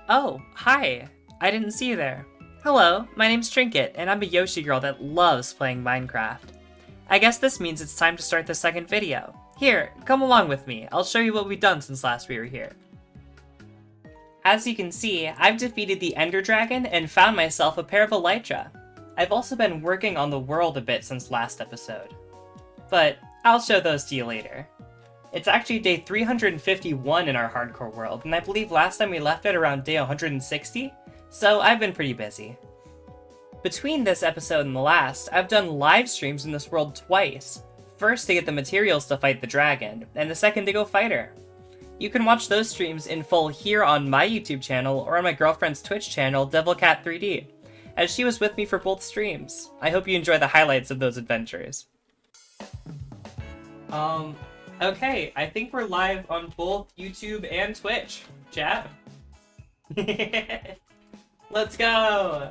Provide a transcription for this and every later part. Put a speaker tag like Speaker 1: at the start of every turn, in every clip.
Speaker 1: Oh, hi. I didn't see you there. Hello, my name's Trinkit, and I'm a Yoshi girl that loves playing Minecraft. I guess this means it's time to start the second video. Here, come along with me. I'll show you what we've done since last we were here. As you can see, I've defeated the Ender Dragon and found myself a pair of Elytra. I've also been working on the world a bit since last episode. But I'll show those to you later. It's actually day 351 in our hardcore world, and I believe last time we left it around day 160, so I've been pretty busy. Between this episode and the last, I've done live streams in this world twice. First to get the materials to fight the dragon, and the second to go fight her. You can watch those streams in full here on my YouTube channel or on my girlfriend's Twitch channel, DevilCat3D, as she was with me for both streams. I hope you enjoy the highlights of those adventures. Okay, I think we're live on both YouTube and Twitch. Chat? Let's go!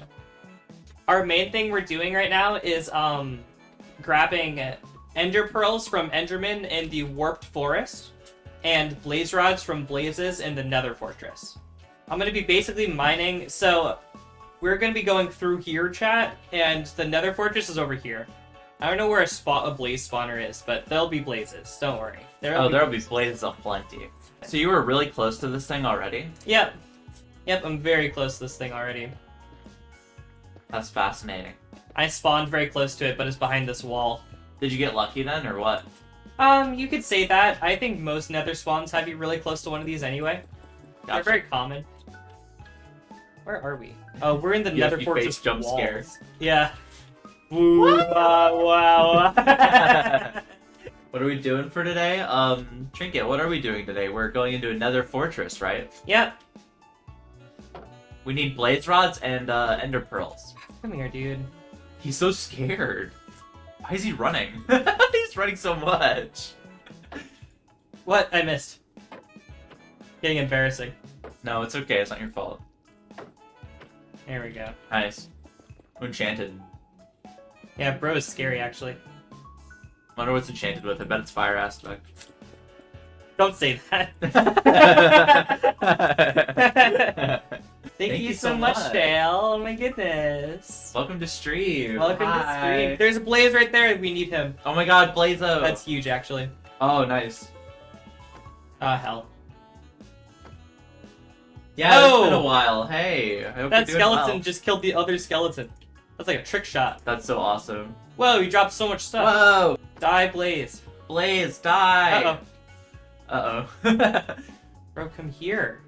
Speaker 1: Our main thing we're doing right now is, grabbing Ender Pearls from Enderman in the Warped Forest, and Blaze Rods from Blazes in the Nether Fortress. I'm gonna be basically mining, so we're gonna be going through here, chat, and the Nether Fortress is over here. I don't know where a blaze spawner is, but there'll be blazes. Don't worry.
Speaker 2: There'll be blazes aplenty. So you were really close to this thing already?
Speaker 1: Yep. Yep, I'm very close to this thing already.
Speaker 2: That's fascinating.
Speaker 1: I spawned very close to it, but it's behind this wall.
Speaker 2: Did you get lucky then, or what?
Speaker 1: You could say that. I think most nether spawns have you really close to one of these anyway.
Speaker 2: Gotcha.
Speaker 1: They're very common. Where are we? Oh, we're in the Nether Fortress
Speaker 2: jump
Speaker 1: walls.
Speaker 2: scares.
Speaker 1: Yeah. Woo, wow.
Speaker 2: What are we doing for today? Trinket, what are we doing today? We're going into another fortress, right?
Speaker 1: Yep.
Speaker 2: We need blaze rods and ender pearls.
Speaker 1: Come here, dude.
Speaker 2: He's so scared. Why is he running? He's running so much.
Speaker 1: What? I missed. Getting embarrassing.
Speaker 2: No, it's okay. It's not your fault.
Speaker 1: There we go.
Speaker 2: Nice. Enchanted.
Speaker 1: Yeah, bro is scary, actually.
Speaker 2: Wonder what's enchanted with. I bet it's fire aspect.
Speaker 1: Don't say that. Thank you so much, Dale. Oh my goodness.
Speaker 2: Welcome to stream.
Speaker 1: Welcome to stream. There's a Blaze right there. We need him.
Speaker 2: Oh my god, Blazo.
Speaker 1: That's huge, actually.
Speaker 2: Oh, nice.
Speaker 1: Ah, hell.
Speaker 2: Yeah, it's been a while. Hey, I hope
Speaker 1: that
Speaker 2: you're doing
Speaker 1: skeleton
Speaker 2: well.
Speaker 1: just killed the other skeleton. That's like a trick shot.
Speaker 2: That's so awesome.
Speaker 1: Whoa, you dropped so much stuff.
Speaker 2: Whoa!
Speaker 1: Die, Blaze.
Speaker 2: Blaze, die!
Speaker 1: Uh-oh.
Speaker 2: Uh-oh.
Speaker 1: Bro, come here.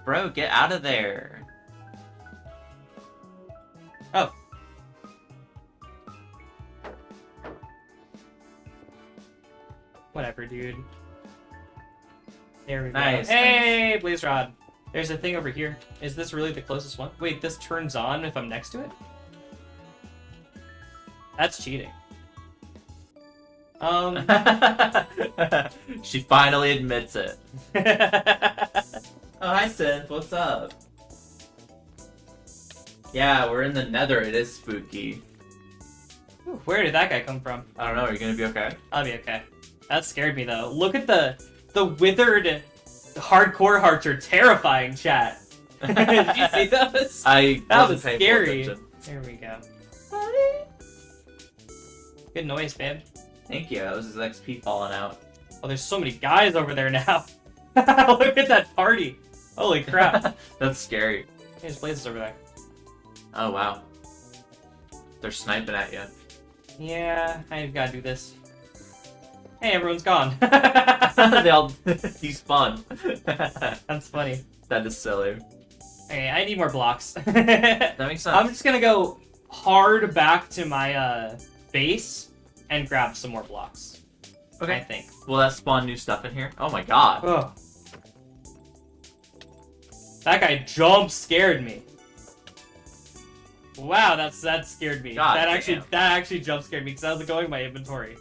Speaker 2: Bro, get out of there.
Speaker 1: Oh. Whatever, dude. There we go.
Speaker 2: Nice.
Speaker 1: Hey, Blaze Rod. There's a thing over here. Is this really the closest one? Wait, this turns on if I'm next to it? That's cheating.
Speaker 2: She finally admits it. Oh, hi, Synth. What's up? Yeah, we're in the nether. It is spooky.
Speaker 1: Ooh, where did that guy come from?
Speaker 2: I don't know. Are you gonna be okay?
Speaker 1: I'll be okay. That scared me, though. Look at the withered hardcore hearts are terrifying, chat. Did you see those? That was scary. There we go. Good noise, man.
Speaker 2: Thank you. That was his XP falling out.
Speaker 1: Oh, there's so many guys over there now. Look at that party. Holy crap.
Speaker 2: That's scary.
Speaker 1: There's blazes over there.
Speaker 2: Oh, wow. They're sniping at you.
Speaker 1: Yeah, I gotta do this. Hey, everyone's gone.
Speaker 2: They all despawn.
Speaker 1: That's funny.
Speaker 2: That is silly.
Speaker 1: Okay, I need more blocks.
Speaker 2: That makes sense.
Speaker 1: I'm just gonna go hard back to my base and grab some more blocks.
Speaker 2: Okay.
Speaker 1: I think.
Speaker 2: Will that spawn new stuff in here? Oh my god.
Speaker 1: Ugh. That guy jump scared me. Wow, that scared me.
Speaker 2: God
Speaker 1: that actually jump scared me because I was going in my inventory.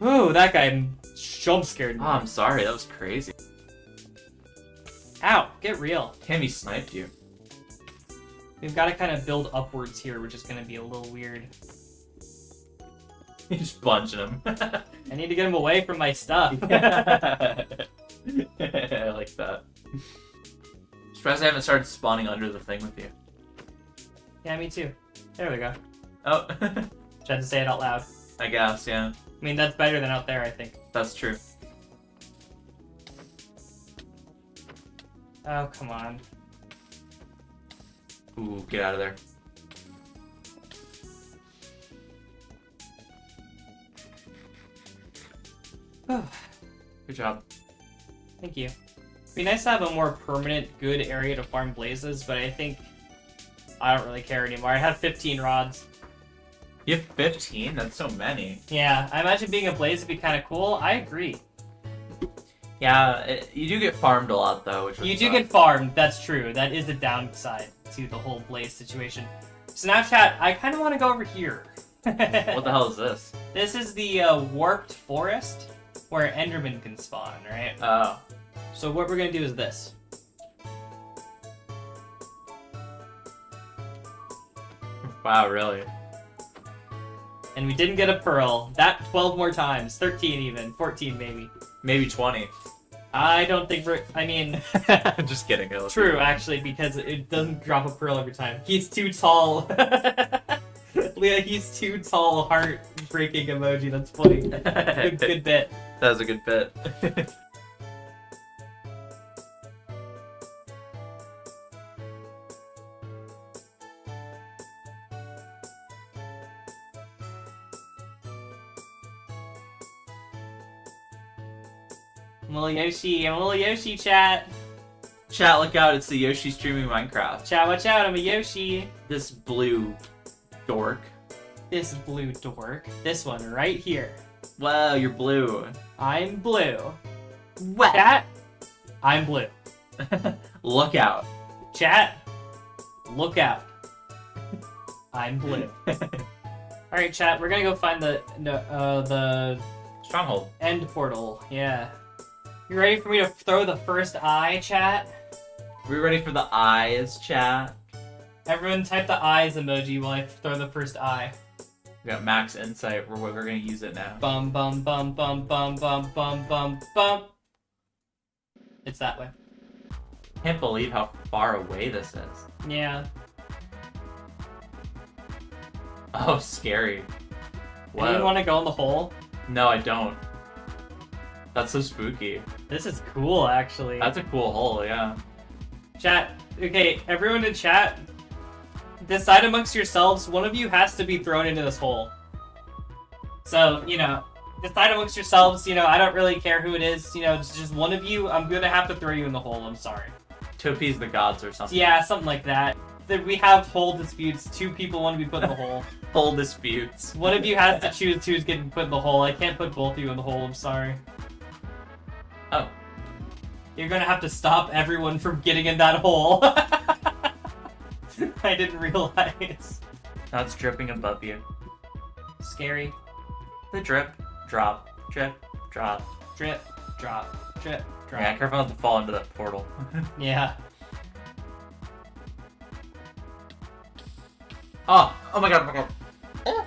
Speaker 1: Ooh, that guy jump scared me.
Speaker 2: Oh, I'm sorry. That was crazy.
Speaker 1: Ow, get real.
Speaker 2: Damn, he sniped you.
Speaker 1: We've got to kind of build upwards here, which is going to be a little weird.
Speaker 2: You're just bunching him.
Speaker 1: I need to get him away from my stuff.
Speaker 2: I like that. Surprised I haven't started spawning under the thing with you.
Speaker 1: Yeah, me too. There we go.
Speaker 2: Oh.
Speaker 1: Just had to say it out loud.
Speaker 2: I guess, yeah.
Speaker 1: I mean, that's better than out there, I think.
Speaker 2: That's true.
Speaker 1: Oh, come on.
Speaker 2: Ooh, get out of there. Good job.
Speaker 1: Thank you. It'd be nice to have a more permanent, good area to farm blazes, but I think I don't really care anymore. I have 15 rods.
Speaker 2: You have 15? That's so many.
Speaker 1: Yeah, I imagine being a blaze would be kind of cool. I agree.
Speaker 2: Yeah, you do get farmed a lot, though. Which
Speaker 1: You do get farmed, that's true. That is the downside to the whole blaze situation. So now, chat, I kind of want to go over here.
Speaker 2: What the hell is this?
Speaker 1: This is the warped forest where Enderman can spawn, right?
Speaker 2: Oh.
Speaker 1: So what we're going to do is this.
Speaker 2: Wow, really?
Speaker 1: And we didn't get a pearl. That 12 more times. 13 even. 14 maybe.
Speaker 2: Maybe 20.
Speaker 1: I don't think we're... I mean...
Speaker 2: I'm just kidding.
Speaker 1: True, actually, because it doesn't drop a pearl every time. He's too tall. Leah, he's too tall. Heart-breaking emoji. That's funny. Good bit.
Speaker 2: That was a good bit.
Speaker 1: I'm a little Yoshi, chat.
Speaker 2: Chat, look out, it's the Yoshi streaming Minecraft.
Speaker 1: Chat, watch out, I'm a Yoshi.
Speaker 2: This blue dork.
Speaker 1: This blue dork. This one right here.
Speaker 2: Wow, you're blue.
Speaker 1: I'm blue.
Speaker 2: What?
Speaker 1: Chat, I'm blue.
Speaker 2: Look out.
Speaker 1: Chat, look out. I'm blue. Alright, chat, we're gonna go find the
Speaker 2: Stronghold.
Speaker 1: end portal. Yeah. You ready for me to throw the first eye, chat?
Speaker 2: We ready for the eyes, chat?
Speaker 1: Everyone type the eyes emoji while I throw the first eye.
Speaker 2: We got max insight. We're gonna use it now.
Speaker 1: Bum bum bum bum bum bum bum bum bum. It's that way.
Speaker 2: Can't believe how far away this is.
Speaker 1: Yeah.
Speaker 2: Oh, scary. Whoa.
Speaker 1: Anyone want to go in the hole?
Speaker 2: No, I don't. That's so spooky.
Speaker 1: This is cool, actually.
Speaker 2: That's a cool hole, yeah.
Speaker 1: Chat. Okay, everyone in chat, decide amongst yourselves, one of you has to be thrown into this hole. So, you know, decide amongst yourselves, you know, I don't really care who it is, you know, it's just one of you, I'm gonna have to throw you in the hole, I'm sorry.
Speaker 2: To appease the gods or something.
Speaker 1: Yeah, something like that. We have hole disputes, 2 people want to be put in the hole.
Speaker 2: Hole disputes.
Speaker 1: One of you has to choose who's getting put in the hole. I can't put both of you in the hole, I'm sorry.
Speaker 2: Oh.
Speaker 1: You're gonna have to stop everyone from getting in that hole. I didn't realize.
Speaker 2: Now it's dripping above you.
Speaker 1: Scary.
Speaker 2: The drip, drop, drip, drop.
Speaker 1: Drip, drop, drip, drop.
Speaker 2: Yeah, careful not to fall into that portal.
Speaker 1: Yeah.
Speaker 2: Oh my god, oh my god. Oh.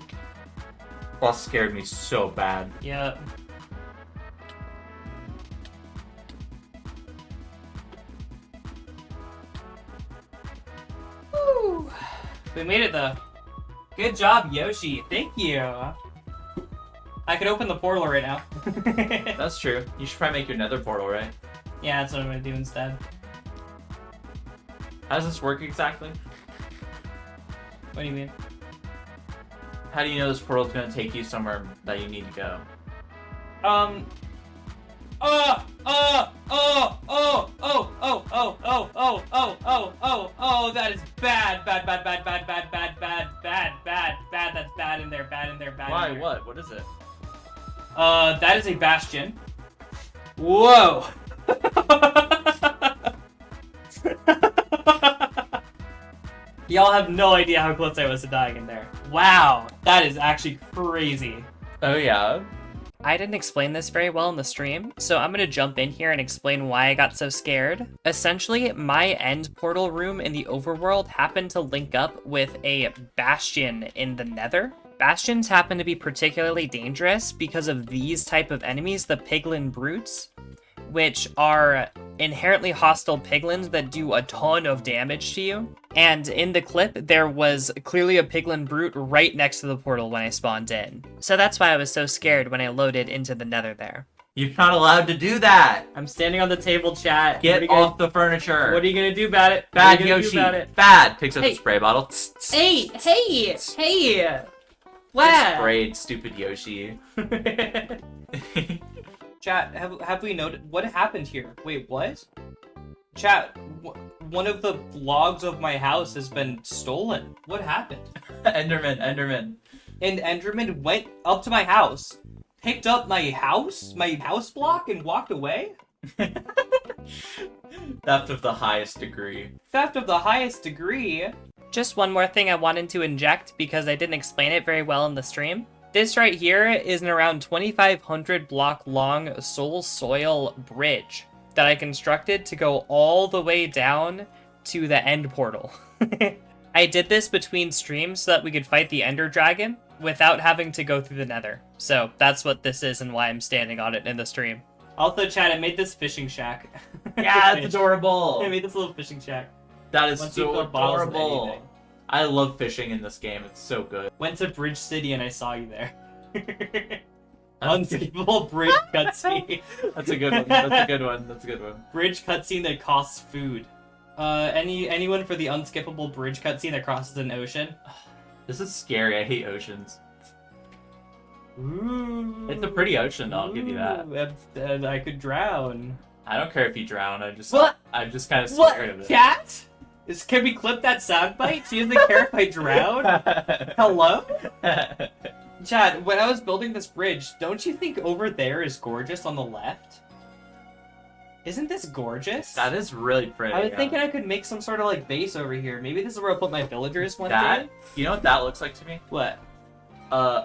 Speaker 2: That scared me so bad.
Speaker 1: Yeah. Woo! We made it though. Good job, Yoshi. Thank you. I could open the portal right now.
Speaker 2: That's true. You should probably make your nether portal, right?
Speaker 1: Yeah, that's what I'm gonna do instead.
Speaker 2: How does this work exactly?
Speaker 1: What do you mean?
Speaker 2: How do you know this portal is going to take you somewhere that you need to go?
Speaker 1: That is bad. Bad, that's bad in there, bad in there.
Speaker 2: Why? What? What is it?
Speaker 1: That is a bastion. Whoa! Y'all have no idea how close I was to dying in there. Wow, that is actually crazy.
Speaker 2: Oh, yeah?
Speaker 1: I didn't explain this very well in the stream, so I'm gonna jump in here and explain why I got so scared. Essentially, my end portal room in the overworld happened to link up with a bastion in the nether. Bastions happen to be particularly dangerous because of these type of enemies, the piglin brutes. which are inherently hostile piglins that do a ton of damage to you. And in the clip, there was clearly a piglin brute right next to the portal when I spawned in. So that's why I was so scared when I loaded into the nether there.
Speaker 2: You're not allowed to do that!
Speaker 1: I'm standing on the table, chat.
Speaker 2: Get off the furniture!
Speaker 1: What are you gonna do about it?
Speaker 2: Bad Yoshi! Bad! Picks up the spray bottle.
Speaker 1: Hey!
Speaker 2: What? Sprayed, stupid Yoshi.
Speaker 1: Chat, have we noted what happened here? Wait, what? Chat, one of the logs of my house has been stolen. What happened?
Speaker 2: Enderman.
Speaker 1: And Enderman went up to my house, picked up my house block, and walked away?
Speaker 2: Theft of the highest degree.
Speaker 1: Theft of the highest degree? Just one more thing I wanted to inject because I didn't explain it very well in the stream. This right here is an around 2,500 block long soul soil bridge that I constructed to go all the way down to the end portal. I did this between streams so that we could fight the Ender Dragon without having to go through the nether. So that's what this is and why I'm standing on it in the stream. Also, chat, I made this fishing shack.
Speaker 2: Yeah, it's adorable.
Speaker 1: I made this little fishing shack.
Speaker 2: That is so adorable. I love fishing in this game. It's so good.
Speaker 1: Went to Bridge City and I saw you there. Unskippable bridge cutscene.
Speaker 2: That's a good one. That's a good one. That's a good one.
Speaker 1: Bridge cutscene that costs food. Anyone for the unskippable bridge cutscene that crosses an ocean?
Speaker 2: This is scary. I hate oceans.
Speaker 1: Ooh.
Speaker 2: It's a pretty ocean, I'll give you that.
Speaker 1: I could drown.
Speaker 2: I don't care if you drown. I'm just kind of
Speaker 1: What?
Speaker 2: scared of it.
Speaker 1: Cat? Can we clip that soundbite? She doesn't care if I drown? Hello? Chad, when I was building this bridge, don't you think over there is gorgeous on the left? Isn't this gorgeous?
Speaker 2: That is really pretty.
Speaker 1: I was thinking I could make some sort of like base over here. Maybe this is where I'll put my villagers one day.
Speaker 2: You know what that looks like to me?
Speaker 1: What?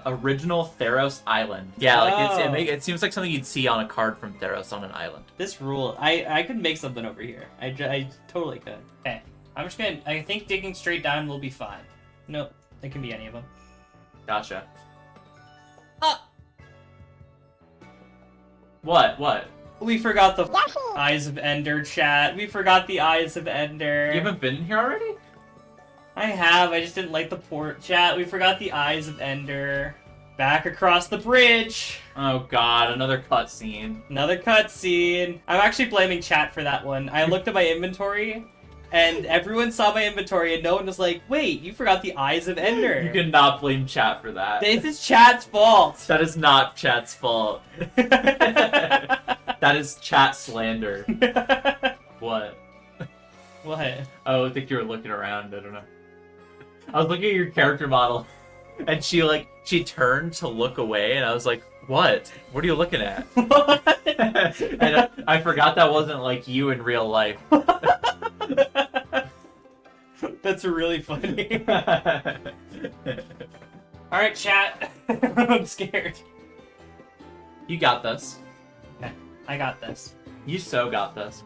Speaker 2: Original Theros Island. Yeah, like it seems like something you'd see on a card from Theros on an island.
Speaker 1: This rule. I could make something over here. I totally could. Okay. I'm just gonna... I think digging straight down will be fine. Nope. It can be any of them.
Speaker 2: Gotcha. What?
Speaker 1: We forgot the Eyes of Ender, chat. We forgot the Eyes of Ender.
Speaker 2: You haven't been here already?
Speaker 1: I have. I just didn't like the port. Chat, we forgot the Eyes of Ender. Back across the bridge.
Speaker 2: Oh god, another cutscene.
Speaker 1: Another cutscene. I'm actually blaming chat for that one. I looked at my inventory, and everyone saw my inventory, and no one was like, wait, you forgot the Eyes of Ender.
Speaker 2: You cannot blame chat for that.
Speaker 1: This is chat's fault.
Speaker 2: That is not chat's fault. That is chat slander. What?
Speaker 1: What?
Speaker 2: Oh, I think you were looking around. I don't know. I was looking at your character model, and she turned to look away, and I was like, what? What are you looking at?
Speaker 1: What?
Speaker 2: And I forgot that wasn't like you in real life.
Speaker 1: That's really funny. Alright, chat. I'm scared.
Speaker 2: You got this.
Speaker 1: Okay, I got this.
Speaker 2: You so got this.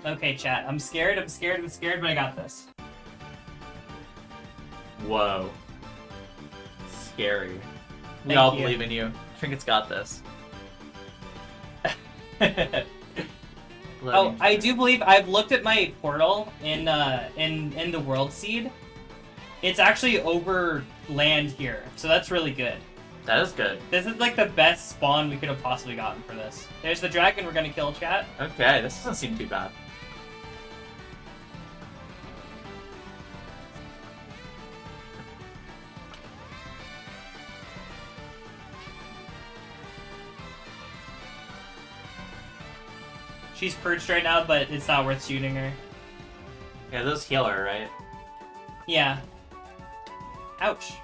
Speaker 1: Okay, chat. I'm scared, but I got this.
Speaker 2: Whoa. Scary. We
Speaker 1: Thank
Speaker 2: all
Speaker 1: you.
Speaker 2: believe in you. Trinket's got this.
Speaker 1: Oh, I do believe I've looked at my portal in the world seed. It's actually over land here, so that's really good.
Speaker 2: That is good.
Speaker 1: This is like the best spawn we could have possibly gotten for this. There's the dragon we're gonna kill, chat.
Speaker 2: Okay, this doesn't seem too bad.
Speaker 1: She's perched right now, but it's not worth shooting her.
Speaker 2: Yeah, those heal her, right?
Speaker 1: Yeah. Ouch.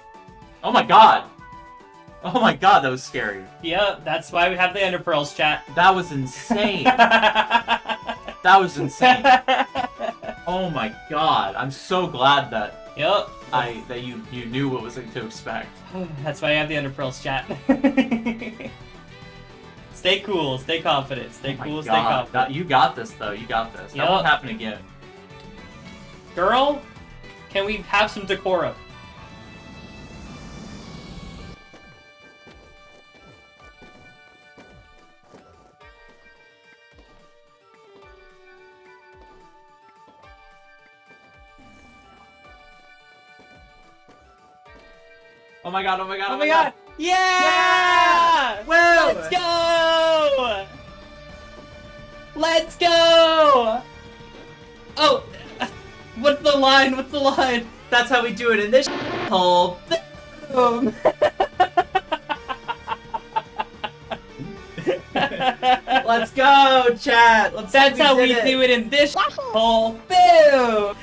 Speaker 2: Oh my god! Oh my god, that was scary.
Speaker 1: Yep, that's why we have the Ender Pearls, chat.
Speaker 2: That was insane. That was insane. Oh my god, I'm so glad that
Speaker 1: Yep.
Speaker 2: that you knew what was to expect.
Speaker 1: That's why I have the Ender Pearls, chat. Stay cool, stay confident, stay cool, stay confident.
Speaker 2: You got this though, you got this. That won't happen again.
Speaker 1: Girl, can we have some decorum?
Speaker 2: Oh my god, oh my god,
Speaker 1: Oh my god! Yeah!
Speaker 2: Woo!
Speaker 1: Let's go! Let's go! Oh! What's the line? What's the line?
Speaker 2: That's how we do it in this hole.
Speaker 1: Boom!
Speaker 2: Let's go, chat!
Speaker 1: That's how we do it in this hole. Boom!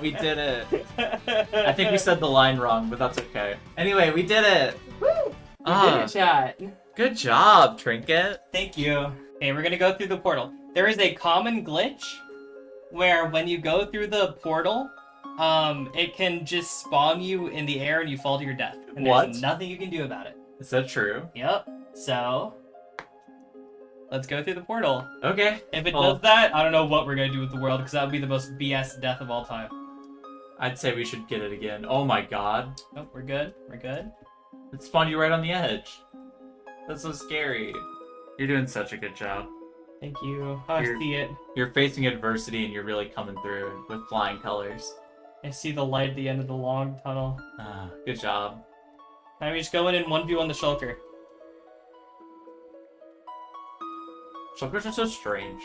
Speaker 2: We did it. I think we said the line wrong, but that's okay. Anyway, we did it.
Speaker 1: Woo! We did it, chat.
Speaker 2: Good job, Trinket.
Speaker 1: Thank you. Okay, we're gonna go through the portal. There is a common glitch where when you go through the portal, it can just spawn you in the air and you fall to your death. And there's nothing you can do about it.
Speaker 2: Is that true?
Speaker 1: Yep. So, let's go through the portal.
Speaker 2: Okay.
Speaker 1: If it does that, I don't know what we're gonna do with the world, because that would be the most BS death of all time.
Speaker 2: I'd say we should get it again. Oh my god.
Speaker 1: Nope, we're good. We're good.
Speaker 2: It spawned you right on the edge. That's so scary. You're doing such a good job.
Speaker 1: Thank you. I see it.
Speaker 2: You're facing adversity and you're really coming through with flying colors.
Speaker 1: I see the light at the end of the long tunnel.
Speaker 2: Good job.
Speaker 1: Now we just go in 1v1 the shulker.
Speaker 2: Shulkers are so strange.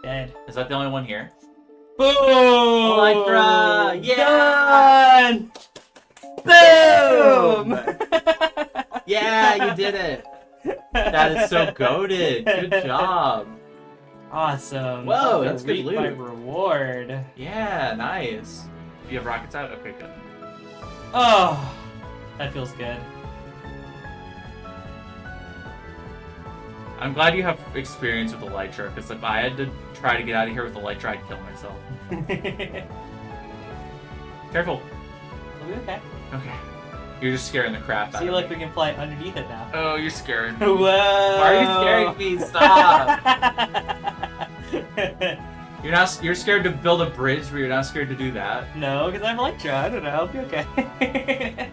Speaker 1: Dead.
Speaker 2: Is that the only one here?
Speaker 1: Boom!
Speaker 2: Elytra! Yeah!
Speaker 1: Done! Boom!
Speaker 2: Yeah, you did it! That is so goated. Good job.
Speaker 1: Awesome.
Speaker 2: Whoa, that's good
Speaker 1: Reap my
Speaker 2: loot.
Speaker 1: reward.
Speaker 2: Yeah, nice. Do you have rockets out? Okay, good.
Speaker 1: Oh, that feels good.
Speaker 2: I'm glad you have experience with Elytra, because if I had to try to get out of here with Elytra, I'd kill myself. Careful.
Speaker 1: We'll be okay.
Speaker 2: Okay. You're just scaring the crap out
Speaker 1: See,
Speaker 2: of
Speaker 1: look,
Speaker 2: me.
Speaker 1: we can fly underneath it now.
Speaker 2: Oh, you're scaring me.
Speaker 1: Whoa!
Speaker 2: Why are you scaring me? Stop! You're scared to build a bridge, but you're not scared to do that.
Speaker 1: No, because I have Electra. I don't know. I'll be okay.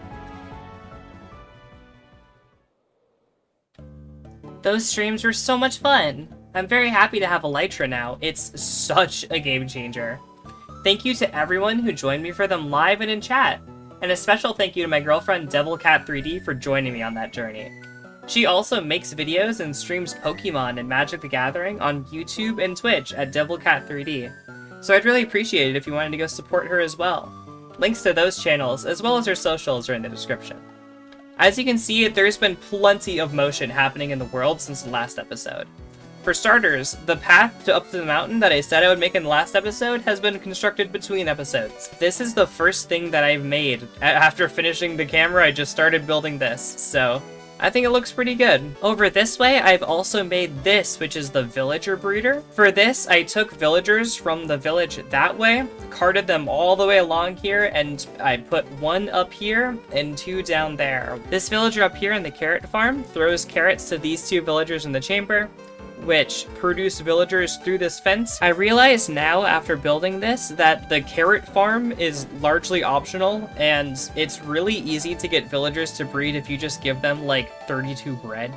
Speaker 1: Those streams were so much fun. I'm very happy to have Elytra now. It's such a game changer. Thank you to everyone who joined me for them live and in chat. And a special thank you to my girlfriend DevilCat3D for joining me on that journey. She also makes videos and streams Pokemon and Magic the Gathering on YouTube and Twitch at DevilCat3D. So I'd really appreciate it if you wanted to go support her as well. Links to those channels, as well as her socials, are in the description. As you can see, there's been plenty of motion happening in the world since the last episode. For starters, the path up to the mountain that I said I would make in the last episode has been constructed between episodes. This is the first thing that I've made. After finishing the camera, I just started building this, so I think it looks pretty good. Over this way, I've also made this, which is the villager breeder. For this, I took villagers from the village that way, carted them all the way along here, and I put one up here and two down there. This villager up here in the carrot farm throws carrots to these two villagers in the chamber, which produce villagers through this fence. I realize now, after building this, that the carrot farm is largely optional, and it's really easy to get villagers to breed if you just give them, like, 32 bread.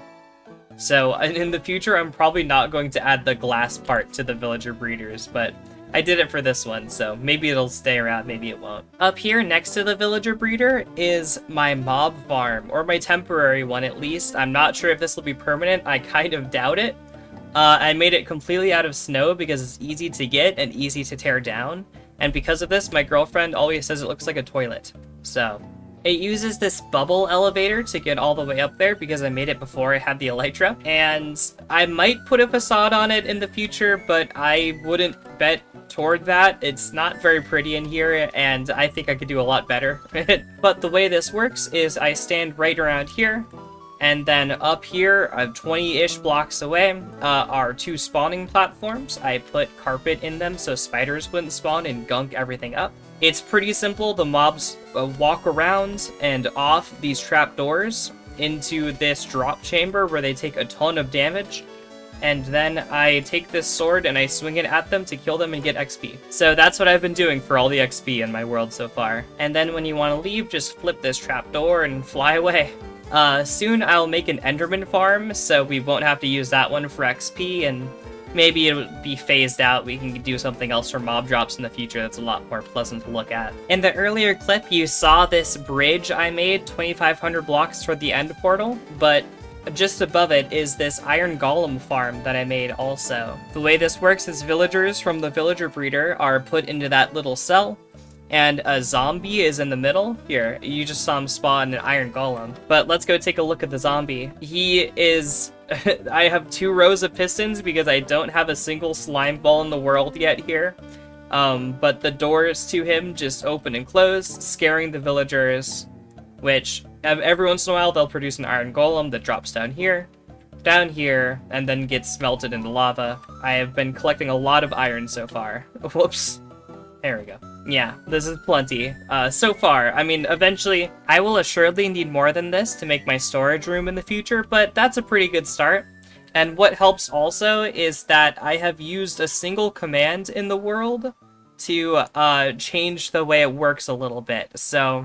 Speaker 1: So, in the future, I'm probably not going to add the glass part to the villager breeders, but I did it for this one, so maybe it'll stay around, maybe it won't. Up here, next to the villager breeder, is my mob farm, or my temporary one at least. I'm not sure if this will be permanent, I kind of doubt it. I made it completely out of snow because it's easy to get and easy to tear down. And because of this, my girlfriend always says it looks like a toilet. So, it uses this bubble elevator to get all the way up there because I made it before I had the Elytra. And I might put a facade on it in the future, but I wouldn't bet toward that. It's not very pretty in here, and I think I could do a lot better. But the way this works is I stand right around here, and then up here, 20-ish blocks away, are two spawning platforms. I put carpet in them so spiders wouldn't spawn and gunk everything up. It's pretty simple. The mobs walk around and off these trapdoors into this drop chamber where they take a ton of damage. And then I take this sword and I swing it at them to kill them and get XP. So that's what I've been doing for all the XP in my world so far. And then when you want to leave, just flip this trapdoor and fly away. Soon I'll make an Enderman farm, so we won't have to use that one for XP, and maybe it would be phased out. We can do something else for mob drops in the future that's a lot more pleasant to look at. In the earlier clip, you saw this bridge I made 2,500 blocks toward the end portal, but just above it is this iron golem farm that I made also. The way this works is villagers from the villager breeder are put into that little cell, and a zombie is in the middle. Here, you just saw him spawn an iron golem. But let's go take a look at the zombie. He is... I have 2 rows of pistons because I don't have a single slime ball in the world yet here. But the doors to him just open and close, scaring the villagers, which every once in a while they'll produce an iron golem that drops down here, and then gets melted into lava. I have been collecting a lot of iron so far. Whoops. There we go. Yeah, this is plenty. So far, I mean, eventually, I will assuredly need more than this to make my storage room in the future, but that's a pretty good start. And what helps also is that I have used a single command in the world to change the way it works a little bit. So,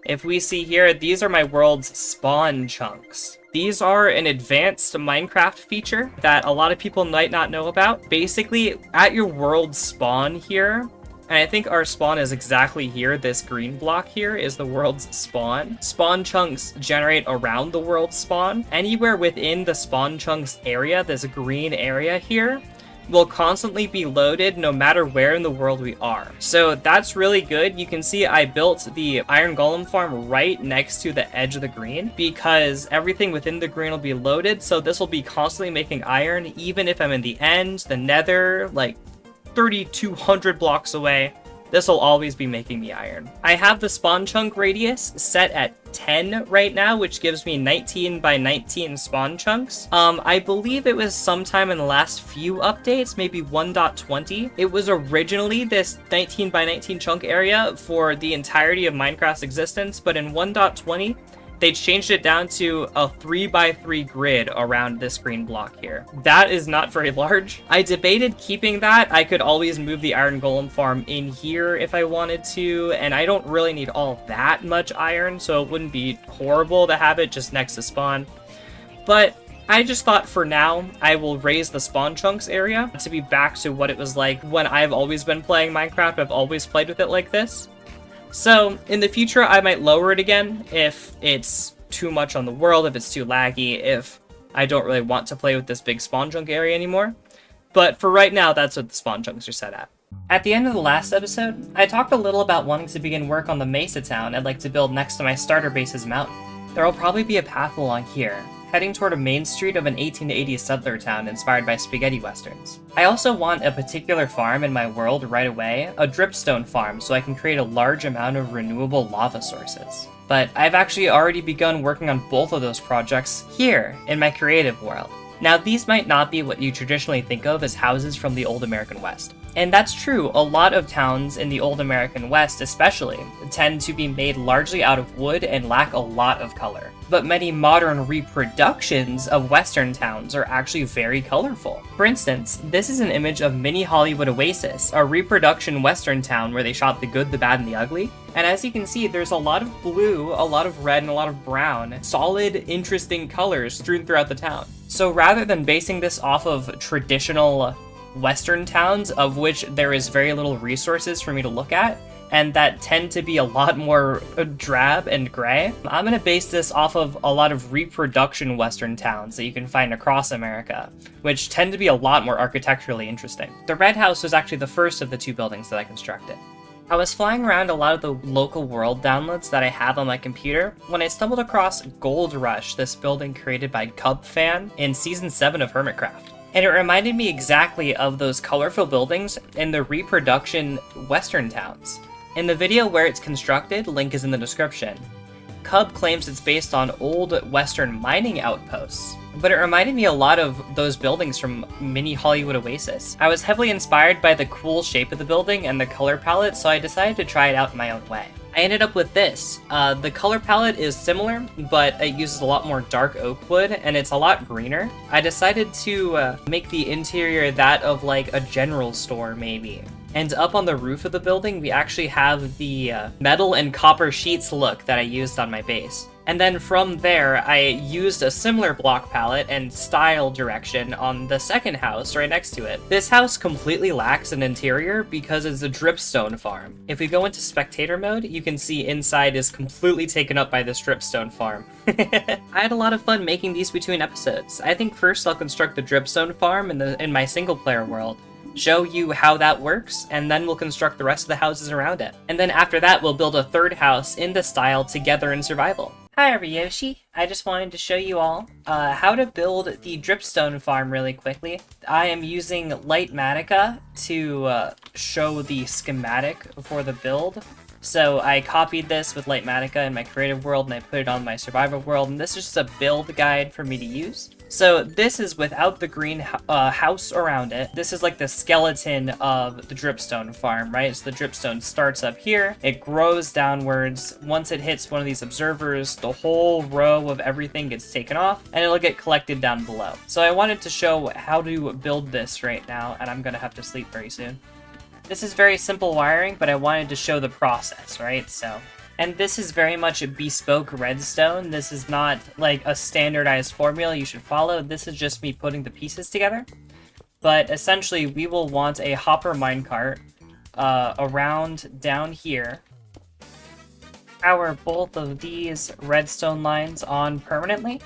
Speaker 1: if we see here, these are my world's spawn chunks. These are an advanced Minecraft feature that a lot of people might not know about. Basically, at your world spawn here, and I think our spawn is exactly here. This green block here is the world's spawn. Spawn chunks generate around the world spawn. Anywhere within the spawn chunks area, this green area here, will constantly be loaded no matter where in the world we are. So that's really good. You can see I built the iron golem farm right next to the edge of the green because everything within the green will be loaded. So this will be constantly making iron, even if I'm in the end, the nether, like 3,200 blocks away. This will always be making me iron. I have the spawn chunk radius set at 10 right now, which gives me 19 by 19 spawn chunks. I believe it was sometime in the last few updates, maybe 1.20. It was originally this 19 by 19 chunk area for the entirety of Minecraft's existence, but in 1.20, they changed it down to a 3x3 grid around this green block here. That is not very large. I debated keeping that. I could always move the iron golem farm in here if I wanted to, and I don't really need all that much iron, so it wouldn't be horrible to have it just next to spawn. But I just thought for now, I will raise the spawn chunks area to be back to what it was like when I've always been playing Minecraft. I've always played with it like this. So, in the future, I might lower it again if it's too much on the world, if it's too laggy, if I don't really want to play with this big spawn chunk area anymore. But for right now, that's what the spawn chunks are set at. At the end of the last episode, I talked a little about wanting to begin work on the Mesa town I'd like to build next to my starter base's mountain. There will probably be a path along here, heading toward a main street of an 1880s settler town inspired by spaghetti westerns. I also want a particular farm in my world right away, a dripstone farm, so I can create a large amount of renewable lava sources. But I've actually already begun working on both of those projects here, in my creative world. Now, these might not be what you traditionally think of as houses from the old American West. And that's true, a lot of towns in the old American West especially tend to be made largely out of wood and lack a lot of color. But many modern reproductions of Western towns are actually very colorful. For instance, this is an image of Mini Hollywood Oasis, a reproduction Western town where they shot the good, the bad, and the ugly. And as you can see, there's a lot of blue, a lot of red, and a lot of brown. Solid, interesting colors strewn throughout the town. So rather than basing this off of traditional Western towns, of which there is very little resources for me to look at, and that tend to be a lot more drab and gray, I'm going to base this off of a lot of reproduction Western towns that you can find across America, which tend to be a lot more architecturally interesting. The red house was actually the first of the 2 buildings that I constructed. I was flying around a lot of the local world downloads that I have on my computer when I stumbled across Gold Rush, this building created by Cubfan in Season 7 of Hermitcraft. And it reminded me exactly of those colorful buildings in the reproduction Western towns. In the video where it's constructed, link is in the description. Cub claims it's based on old Western mining outposts, but it reminded me a lot of those buildings from Mini Hollywood Oasis. I was heavily inspired by the cool shape of the building and the color palette, so I decided to try it out in my own way. I ended up with this. The color palette is similar, but it uses a lot more dark oak wood, and it's a lot greener. I decided to make the interior that of like a general store, maybe. And up on the roof of the building, we actually have the metal and copper sheets look that I used on my base. And then from there, I used a similar block palette and style direction on the second house right next to it. This house completely lacks an interior because it's a dripstone farm. If we go into spectator mode, you can see inside is completely taken up by this dripstone farm. I had a lot of fun making these between episodes. I think first I'll construct the dripstone farm in my single player world, show you how that works, and then we'll construct the rest of the houses around it. And then after that, we'll build a third house in the style together in survival. Hi Yoshi, I just wanted to show you all how to build the dripstone farm really quickly. I am using Lightmatica to show the schematic for the build. So I copied this with Lightmatica in my creative world and I put it on my survival world, and this is just a build guide for me to use. So this is without the green house around it. This is like the skeleton of the dripstone farm, right? So the dripstone starts up here, it grows downwards. Once it hits one of these observers, the whole row of everything gets taken off and it'll get collected down below. So I wanted to show how to build this right now, and I'm gonna have to sleep very soon. This is very simple wiring, but I wanted to show the process, right? And this is very much a bespoke redstone. This is not like a standardized formula you should follow. This is just me putting the pieces together. But essentially, we will want a hopper minecart around down here. Power both of these redstone lines on permanently.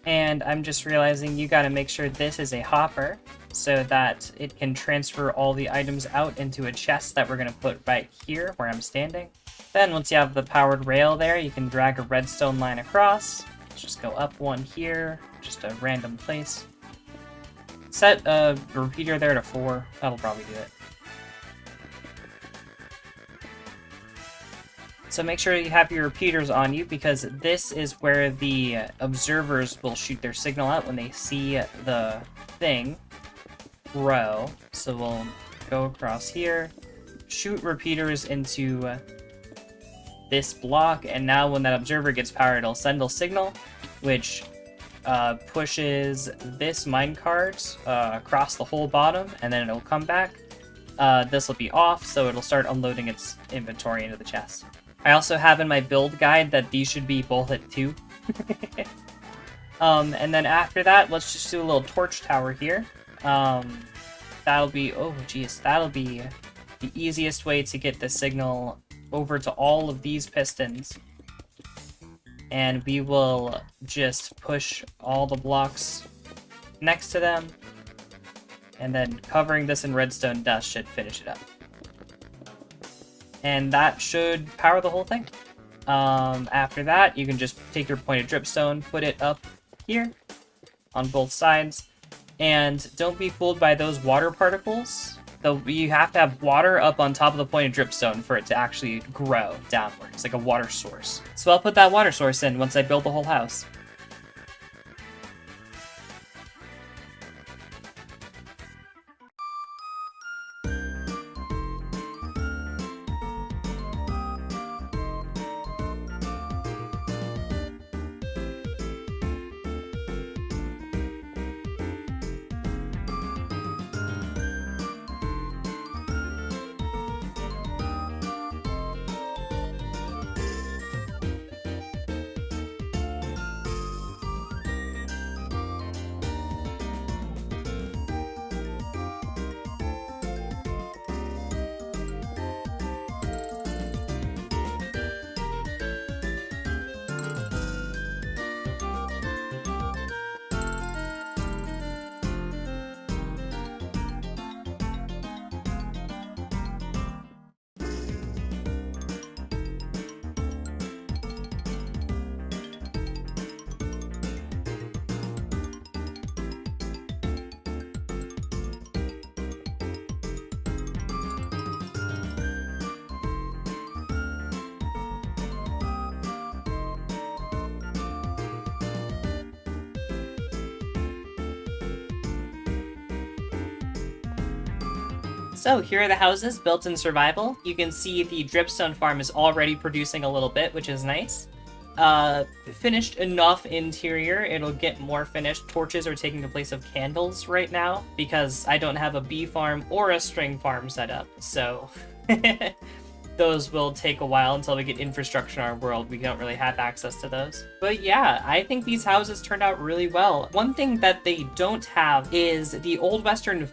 Speaker 1: And I'm just realizing you gotta make sure this is a hopper, so that it can transfer all the items out into a chest that we're going to put right here where I'm standing. Then once you have the powered rail there, you can drag a redstone line across. Let's just go up one here, just a random place. Set a repeater there to 4, that'll probably do it. So make sure you have your repeaters on you, because this is where the observers will shoot their signal out when they see the thing grow. So we'll go across here, shoot repeaters into this block, and now when that observer gets powered, it'll send a signal, which pushes this minecart across the whole bottom, and then it'll come back. This will be off, so it'll start unloading its inventory into the chest. I also have in my build guide that these should be both at 2. And then after that, let's just do a little torch tower here. That'll be, oh geez, that'll be the easiest way to get the signal over to all of these pistons. And we will just push all the blocks next to them, and then covering this in redstone dust should finish it up. And that should power the whole thing. After that, you can just take your pointed dripstone, put it up here on both sides, and don't be fooled by those water particles. Though you have to have water up on top of the pointed dripstone for it to actually grow downwards, like a water source. So I'll put that water source in once I build the whole house. So here are the houses built in survival. You can see the dripstone farm is already producing a little bit, which is nice. Finished enough interior. It'll get more finished. Torches are taking the place of candles right now because I don't have a bee farm or a string farm set up. So those will take a while until we get infrastructure in our world. We don't really have access to those. But yeah, I think these houses turned out really well. One thing that they don't have is the old Western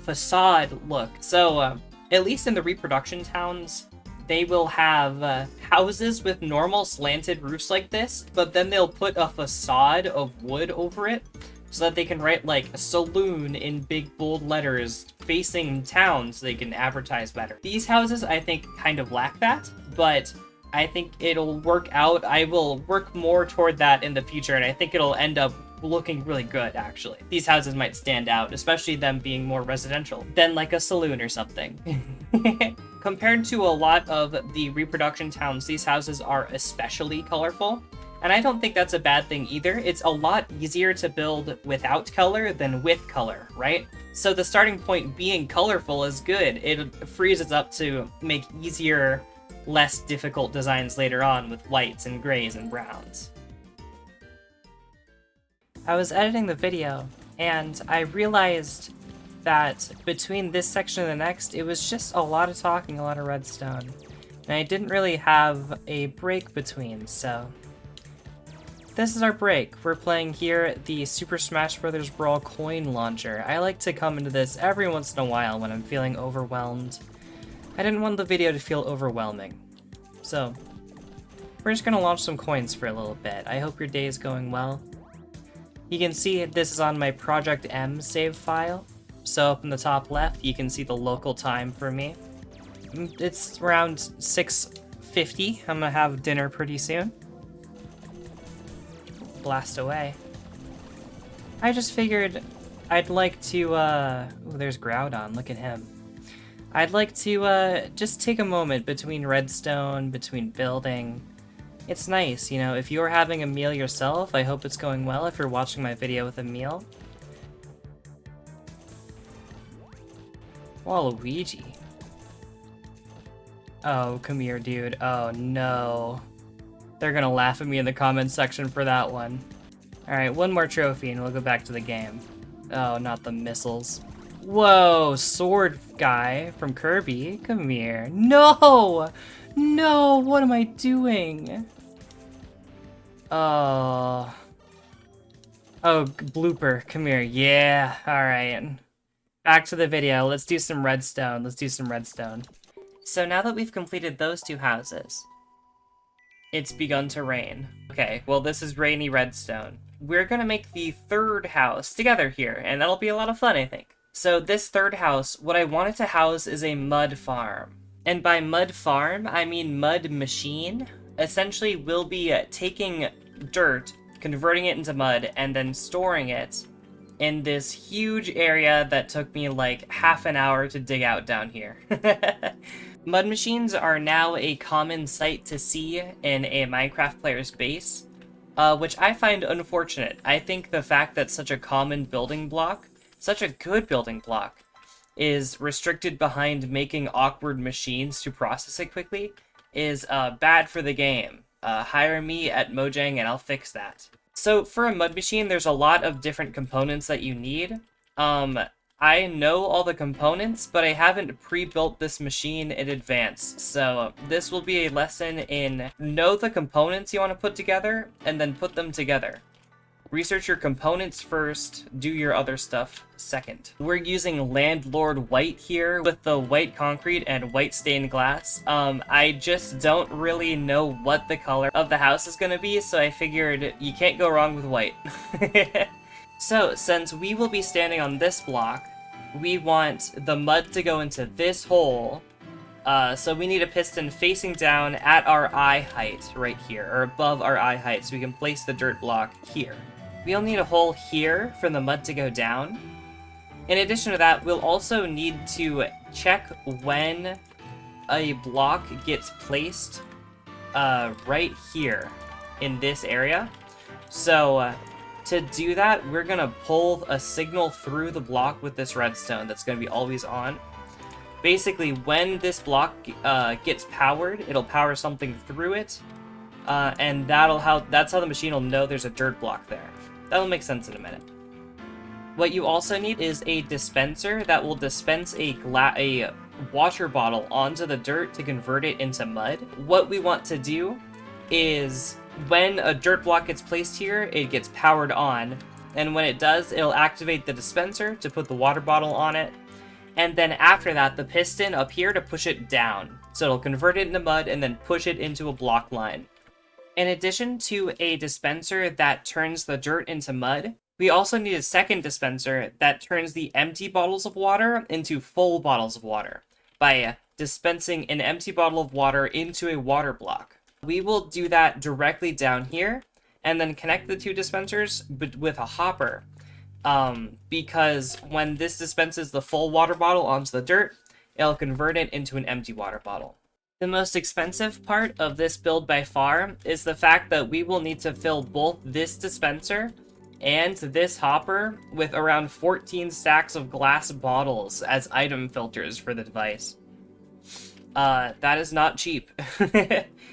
Speaker 1: facade look. So at least in the reproduction towns, they will have houses with normal slanted roofs like this, but then they'll put a facade of wood over it so that they can write like a saloon in big bold letters facing town so they can advertise better. These houses, I think, kind of lack that, but I think it'll work out. I will work more toward that in the future, and I think it'll end up looking really good, actually. These houses might stand out, especially them being more residential than like a saloon or something. Compared to a lot of the reproduction towns, these houses are especially colorful. And I don't think that's a bad thing either. It's a lot easier to build without color than with color, right? So the starting point being colorful is good. It frees us up to make easier, less difficult designs later on with whites and grays and browns. I was editing the video, and I realized that between this section and the next, it was just a lot of talking, a lot of redstone. And I didn't really have a break between, so this is our break. We're playing here the Super Smash Bros. Brawl coin launcher. I like to come into this every once in a while when I'm feeling overwhelmed. I didn't want the video to feel overwhelming. So, we're just gonna launch some coins for a little bit. I hope your day is going well. You can see this is on my Project M save file. So up in the top left, you can see the local time for me. It's around 6:50. I'm gonna have dinner pretty soon. Blast away. I just figured I'd like to, ooh, there's Groudon, look at him. I'd like to, just take a moment between redstone, between building. It's nice, you know, if you're having a meal yourself, I hope it's going well if you're watching my video with a meal. Waluigi. Oh, come here, dude. Oh, no. They're gonna laugh at me in the comments section for that one. Alright, one more trophy and we'll go back to the game. Oh, not the missiles. Whoa, sword guy from Kirby. Come here. No! No, what am I doing? Oh. Oh, blooper. Come here. Yeah, alright. Back to the video. Let's do some redstone. Let's do some redstone. So now that we've completed those two houses, it's begun to rain. Okay, well this is rainy redstone. We're gonna make the third house together here, and that'll be a lot of fun, I think. So this third house, what I wanted to house is a mud farm. And by mud farm, I mean mud machine. Essentially, we'll be taking dirt, converting it into mud, and then storing it in this huge area that took me like half an hour to dig out down here. Mud machines are now a common sight to see in a Minecraft player's base, which I find unfortunate. I think the fact that such a common building block, such a good building block, is restricted behind making awkward machines to process it quickly is bad for the game. Hire me at Mojang and I'll fix that. So for a mud machine, there's a lot of different components that you need. I know all the components, but I haven't pre-built this machine in advance. So this will be a lesson in know the components you want to put together and then put them together. Research your components first, do your other stuff second. We're using Landlord White here with the white concrete and white stained glass. I just don't really know what the color of the house is gonna be, so I figured you can't go wrong with white. So, since we will be standing on this block, we want the mud to go into this hole. So we need a piston facing down at our eye height right here, or above our eye height, so we can place the dirt block here. We'll need a hole here for the mud to go down. In addition to that, we'll also need to check when a block gets placed right here in this area. So to do that, we're gonna pull a signal through the block with this redstone that's gonna be always on. Basically, when this block gets powered, it'll power something through it, and that's how the machine will know there's a dirt block there. That'll make sense in a minute. What you also need is a dispenser that will dispense a water bottle onto the dirt to convert it into mud. What we want to do is when a dirt block gets placed here, it gets powered on. And when it does, it'll activate the dispenser to put the water bottle on it. And then after that, the piston up here to push it down. So it'll convert it into mud and then push it into a block line. In addition to a dispenser that turns the dirt into mud, we also need a second dispenser that turns the empty bottles of water into full bottles of water by dispensing an empty bottle of water into a water block. We will do that directly down here and then connect the two dispensers with a hopper. Because when this dispenses the full water bottle onto the dirt, it'll convert it into an empty water bottle. The most expensive part of this build by far is the fact that we will need to fill both this dispenser and this hopper with around 14 stacks of glass bottles as item filters for the device. That is not cheap.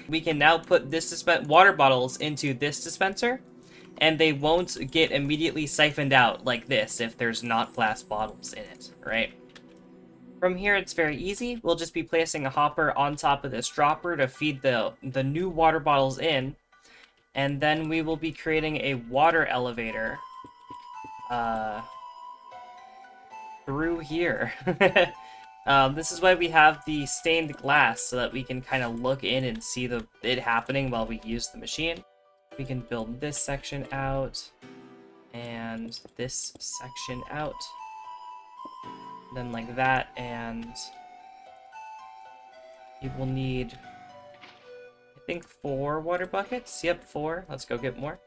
Speaker 1: We can now put this water bottles into this dispenser, and they won't get immediately siphoned out like this if there's not glass bottles in it, right? From here, it's very easy. We'll just be placing a hopper on top of this dropper to feed the new water bottles in, and then we will be creating a water elevator through here. This is why we have the stained glass, so that we can kind of look in and see it happening while we use the machine. We can build this section out, and this section out. Then like that, and you will need, I think, 4 water buckets. Yep, 4. Let's go get more.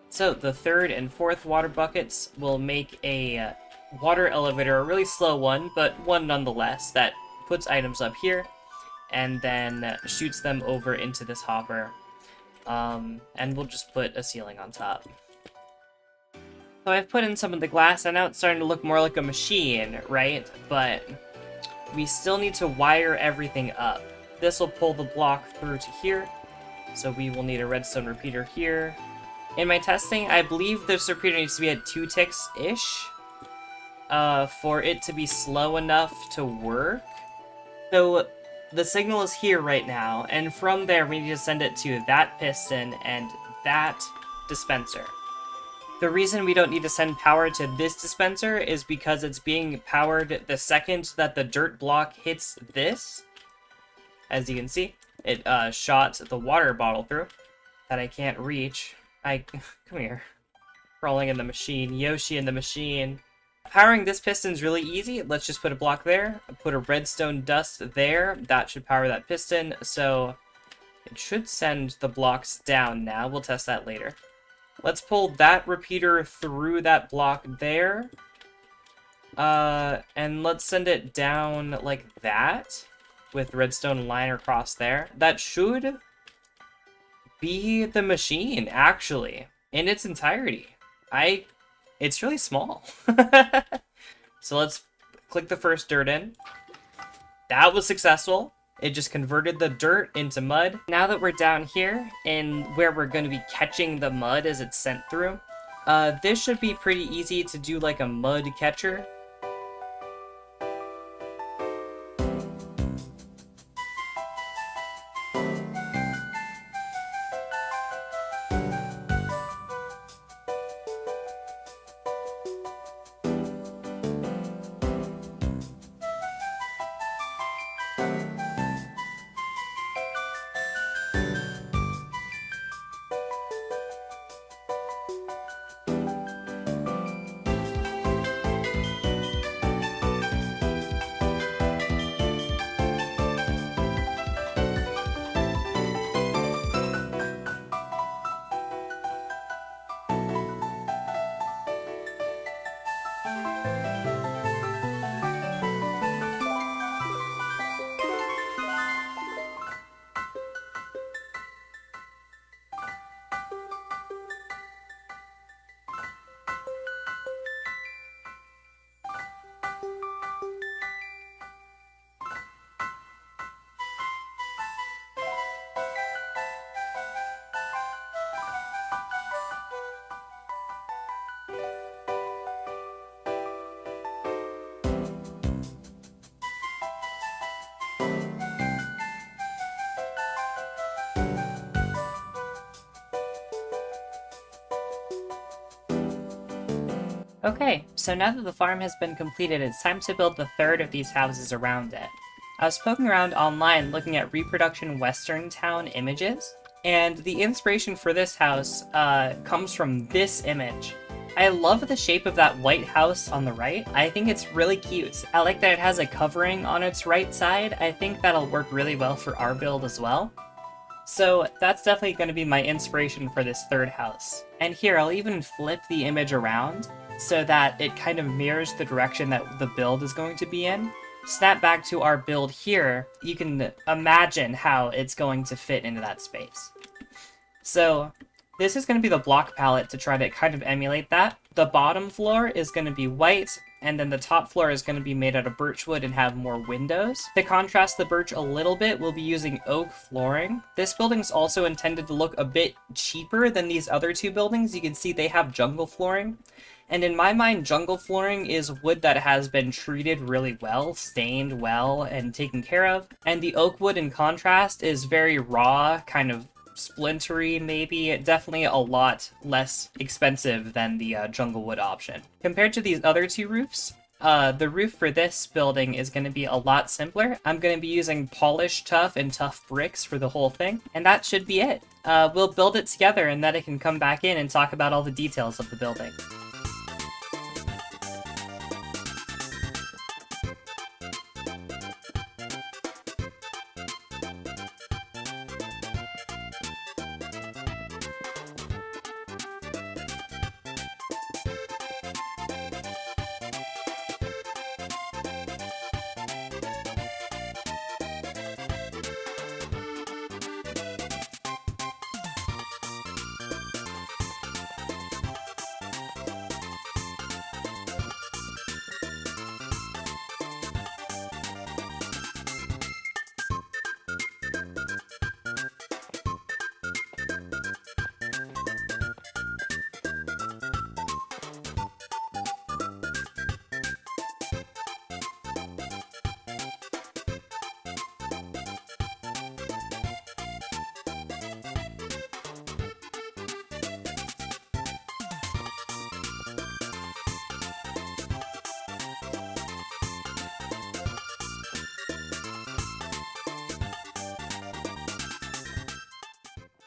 Speaker 1: So the 3rd and 4th water buckets will make a water elevator, a really slow one, but one nonetheless, that puts items up here and then shoots them over into this hopper. And we'll just put a ceiling on top. So I've put in some of the glass, and now it's starting to look more like a machine, right? But we still need to wire everything up. This will pull the block through to here, so we will need a redstone repeater here. In my testing, I believe this repeater needs to be at 2 ticks-ish for it to be slow enough to work. So the signal is here right now, and from there we need to send it to that piston and that dispenser. The reason we don't need to send power to this dispenser is because it's being powered the second that the dirt block hits this. As you can see, it shot the water bottle through that I can't reach. Come here. Crawling in the machine. Yoshi in the machine. Powering this piston's really easy. Let's just put a block there. Put a redstone dust there. That should power that piston. So it should send the blocks down now. We'll test that later. Let's pull that repeater through that block there. And let's send it down like that, with redstone line across there. That should be the machine, actually, in its entirety. It's really small. So let's click the first dirt in. That was successful. It just converted the dirt into mud. Now that we're down here, in where we're going to be catching the mud as it's sent through, this should be pretty easy to do like a mud catcher. Okay, so now that the farm has been completed, it's time to build the third of these houses around it. I was poking around online looking at reproduction Western town images, and the inspiration for this house comes from this image. I love the shape of that white house on the right. I think it's really cute. I like that it has a covering on its right side. I think that'll work really well for our build as well. So that's definitely going to be my inspiration for this third house. And here, I'll even flip the image around so that it kind of mirrors the direction that the build is going to be in. Snap back to our build here, you can imagine how it's going to fit into that space. So this is going to be the block palette to try to kind of emulate that. The bottom floor is going to be white, and then the top floor is going to be made out of birch wood and have more windows. To contrast the birch a little bit, we'll be using oak flooring. This building's also intended to look a bit cheaper than these other two buildings. You can see they have jungle flooring. And in my mind, jungle flooring is wood that has been treated really well, stained well, and taken care of. And the oak wood, in contrast, is very raw, kind of splintery, maybe. Definitely a lot less expensive than the jungle wood option. Compared to these other two roofs, the roof for this building is going to be a lot simpler. I'm going to be using polished tuff and tough bricks for the whole thing, and that should be it. We'll build it together, and then I can come back in and talk about all the details of the building.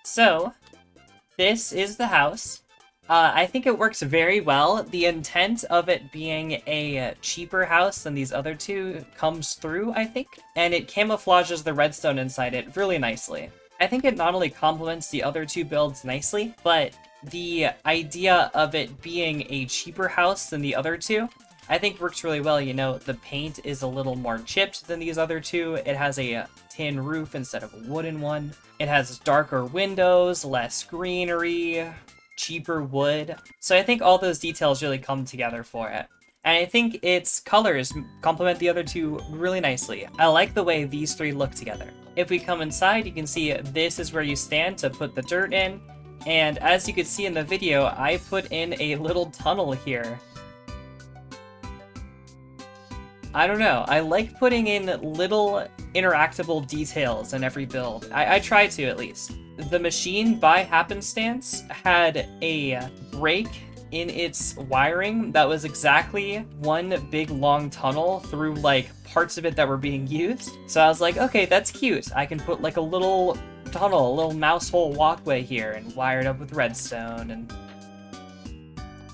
Speaker 1: So, this is the house. I think it works very well. The intent of it being a cheaper house than these other two comes through, I think. And it camouflages the redstone inside it really nicely. I think it not only complements the other two builds nicely, but the idea of it being a cheaper house than the other two, I think works really well. You know, the paint is a little more chipped than these other two. It has a tin roof instead of a wooden one. It has darker windows, less greenery, cheaper wood. So I think all those details really come together for it. And I think its colors complement the other two really nicely. I like the way these three look together. If we come inside, you can see this is where you stand to put the dirt in. And as you could see in the video, I put in a little tunnel here. I don't know, I like putting in little interactable details in every build. I try to, at least. The machine, by happenstance, had a break in its wiring that was exactly one big long tunnel through, like, parts of it that were being used. So I was like, okay, that's cute. I can put, like, a little tunnel, a little mouse hole walkway here and wire it up with redstone and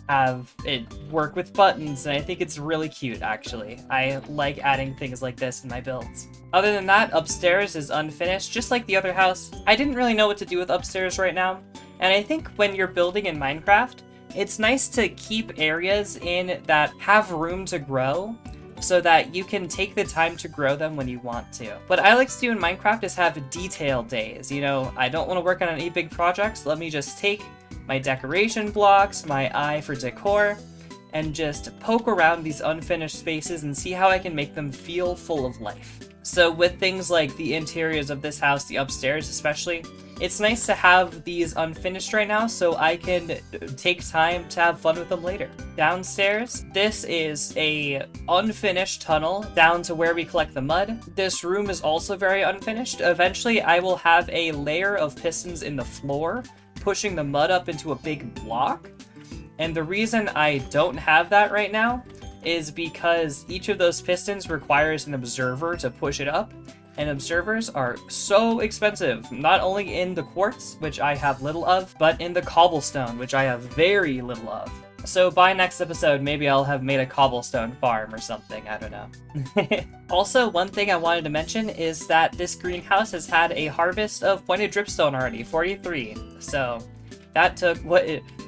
Speaker 1: have it work with buttons, and I think it's really cute, actually. I like adding things like this in my builds. Other than that, upstairs is unfinished, just like the other house. I didn't really know what to do with upstairs right now, and I think when you're building in Minecraft, it's nice to keep areas in that have room to grow, so that you can take the time to grow them when you want to. What I like to do in Minecraft is have detail days. You know, I don't want to work on any big projects, let me just take my decoration blocks, my eye for decor, and just poke around these unfinished spaces and see how I can make them feel full of life. So with things like the interiors of this house, the upstairs especially, it's nice to have these unfinished right now so I can take time to have fun with them later. Downstairs, this is a unfinished tunnel down to where we collect the mud. This room is also very unfinished. Eventually, I will have a layer of pistons in the floor pushing the mud up into a big block. And the reason I don't have that right now is because each of those pistons requires an observer to push it up, and observers are so expensive, not only in the quartz, which I have little of, but in the cobblestone, which I have very little of. So by next episode, maybe I'll have made a cobblestone farm or something, I don't know. Also, one thing I wanted to mention is that this greenhouse has had a harvest of pointed dripstone already, 43. So that took,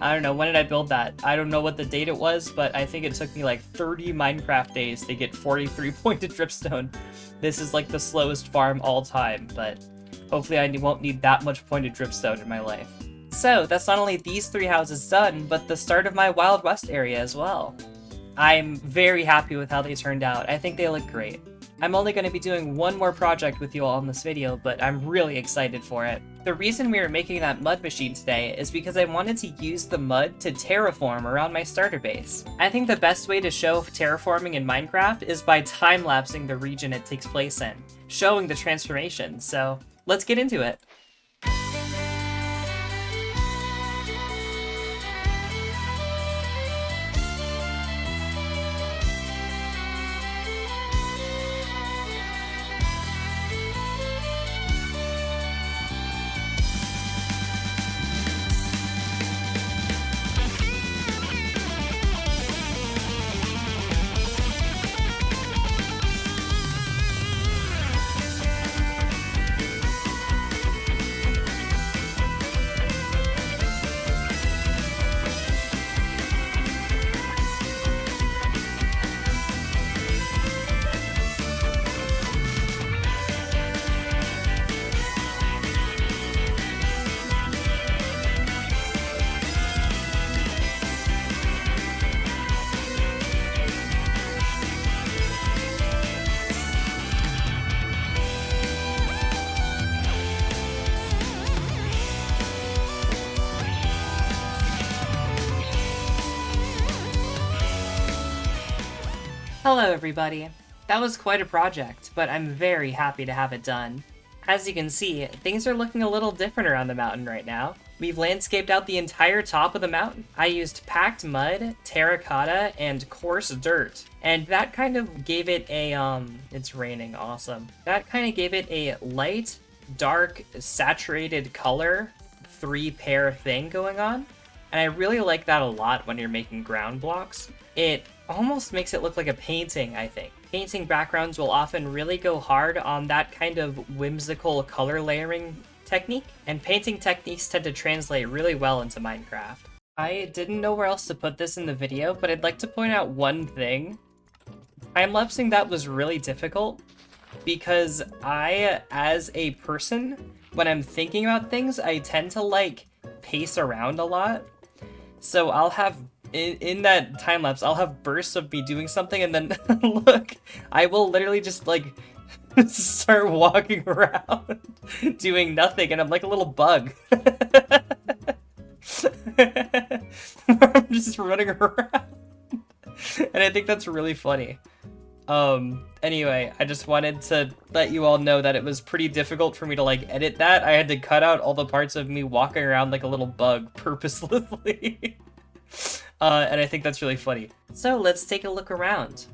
Speaker 1: I don't know, when did I build that? I don't know what the date it was, but I think it took me like 30 Minecraft days to get 43 pointed dripstone. This is like the slowest farm all time, but hopefully I won't need that much pointed dripstone in my life. So that's not only these 3 houses done, but the start of my Wild West area as well. I'm very happy with how they turned out. I think they look great. I'm only going to be doing one more project with you all in this video, but I'm really excited for it. The reason we were making that mud machine today is because I wanted to use the mud to terraform around my starter base. I think the best way to show terraforming in Minecraft is by time-lapsing the region it takes place in, showing the transformation, so let's get into it. Hello everybody! That was quite a project, but I'm very happy to have it done. As you can see, things are looking a little different around the mountain right now. We've landscaped out the entire top of the mountain. I used packed mud, terracotta, and coarse dirt. And that kind of gave it a, it's raining, awesome. That kind of gave it a light, dark, saturated color, 3-pair thing going on. And I really like that a lot when you're making ground blocks. It almost makes it look like a painting, I think. Painting backgrounds will often really go hard on that kind of whimsical color layering technique, and painting techniques tend to translate really well into Minecraft. I didn't know where else to put this in the video, but I'd like to point out one thing. Time-lapsing that was really difficult, because I, as a person, when I'm thinking about things, I tend to, like, pace around a lot. So I'll have in that time lapse, I'll have bursts of me doing something, and then look, I will literally just like start walking around doing nothing, and I'm like a little bug. I'm just running around, and I think that's really funny. Anyway, I just wanted to let you all know that it was pretty difficult for me to like edit that. I had to cut out all the parts of me walking around like a little bug purposely. And I think that's really funny. So let's take a look around.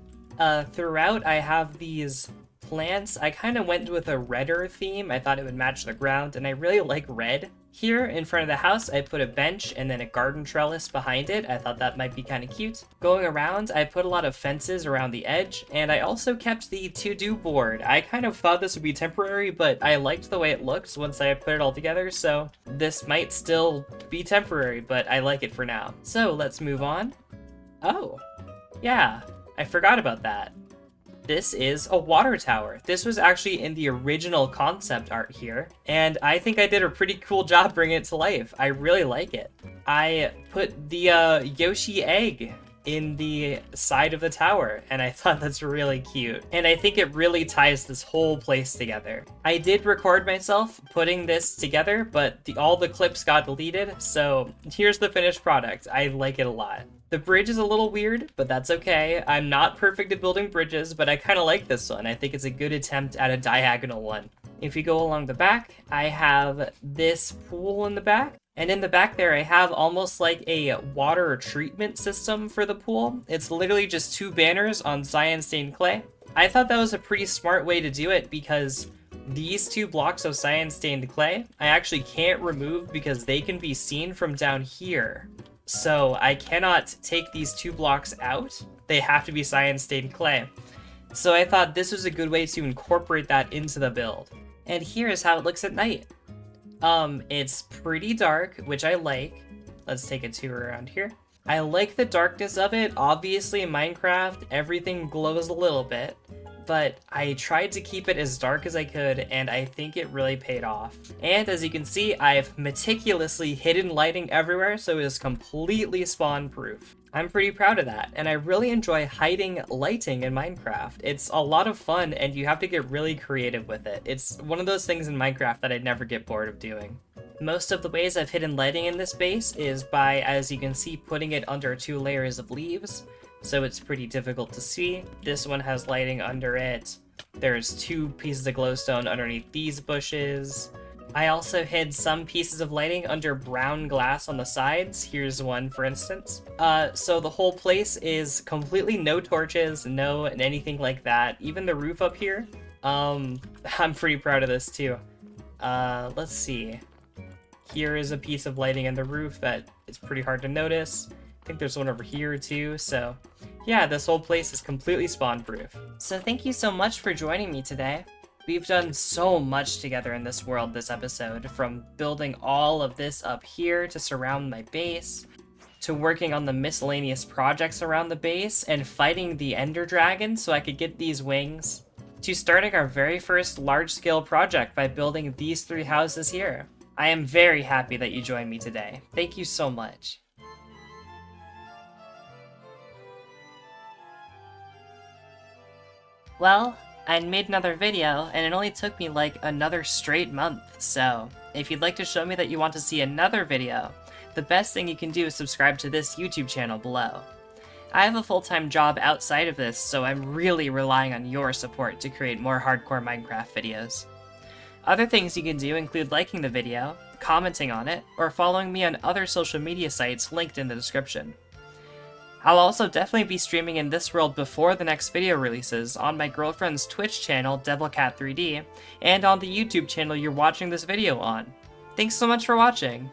Speaker 1: Throughout, I have these plants. I kind of went with a redder theme. I thought it would match the ground, and I really like red. Here in front of the house, I put a bench and then a garden trellis behind it. I thought that might be kind of cute. Going around, I put a lot of fences around the edge, and I also kept the to-do board. I kind of thought this would be temporary, but I liked the way it looked once I put it all together, so this might still be temporary, but I like it for now. So let's move on. Oh, yeah, I forgot about that. This is a water tower. This was actually in the original concept art here, and I think I did a pretty cool job bringing it to life. I really like it. I put the Yoshi egg in the side of the tower, and I thought that's really cute. And I think it really ties this whole place together. I did record myself putting this together, but all the clips got deleted, so here's the finished product. I like it a lot. The bridge is a little weird, but that's okay. I'm not perfect at building bridges, but I kind of like this one. I think it's a good attempt at a diagonal one. If you go along the back, I have this pool in the back. And in the back there, I have almost like a water treatment system for the pool. It's literally just 2 banners on cyan stained clay. I thought that was a pretty smart way to do it because these 2 blocks of cyan stained clay, I actually can't remove because they can be seen from down here. So I cannot take these 2 blocks out. They have to be cyan stained clay. So I thought this was a good way to incorporate that into the build. And here's how it looks at night. It's pretty dark, which I like. Let's take a tour around here. I like the darkness of it. Obviously, in Minecraft, everything glows a little bit, but I tried to keep it as dark as I could, and I think it really paid off. And as you can see, I've meticulously hidden lighting everywhere, so it is completely spawn-proof. I'm pretty proud of that, and I really enjoy hiding lighting in Minecraft. It's a lot of fun, and you have to get really creative with it. It's one of those things in Minecraft that I'd never get bored of doing. Most of the ways I've hidden lighting in this base is by, as you can see, putting it under 2 layers of leaves, so it's pretty difficult to see. This one has lighting under it. There's 2 pieces of glowstone underneath these bushes. I also hid some pieces of lighting under brown glass on the sides. Here's one, for instance. So the whole place is completely no torches, no anything like that. Even the roof up here. I'm pretty proud of this too. Let's see. Here is a piece of lighting in the roof that is pretty hard to notice. I think there's one over here too, so yeah, this whole place is completely spawn-proof. So thank you so much for joining me today. We've done so much together in this world this episode, from building all of this up here to surround my base, to working on the miscellaneous projects around the base, and fighting the Ender Dragon so I could get these wings, to starting our very first large-scale project by building these 3 houses here. I am very happy that you joined me today. Thank you so much. Well, I made another video, and it only took me like another straight month, so if you'd like to show me that you want to see another video, the best thing you can do is subscribe to this YouTube channel below. I have a full-time job outside of this, so I'm really relying on your support to create more hardcore Minecraft videos. Other things you can do include liking the video, commenting on it, or following me on other social media sites linked in the description. I'll also definitely be streaming in this world before the next video releases on my girlfriend's Twitch channel, DevilCat3D, and on the YouTube channel you're watching this video on. Thanks so much for watching!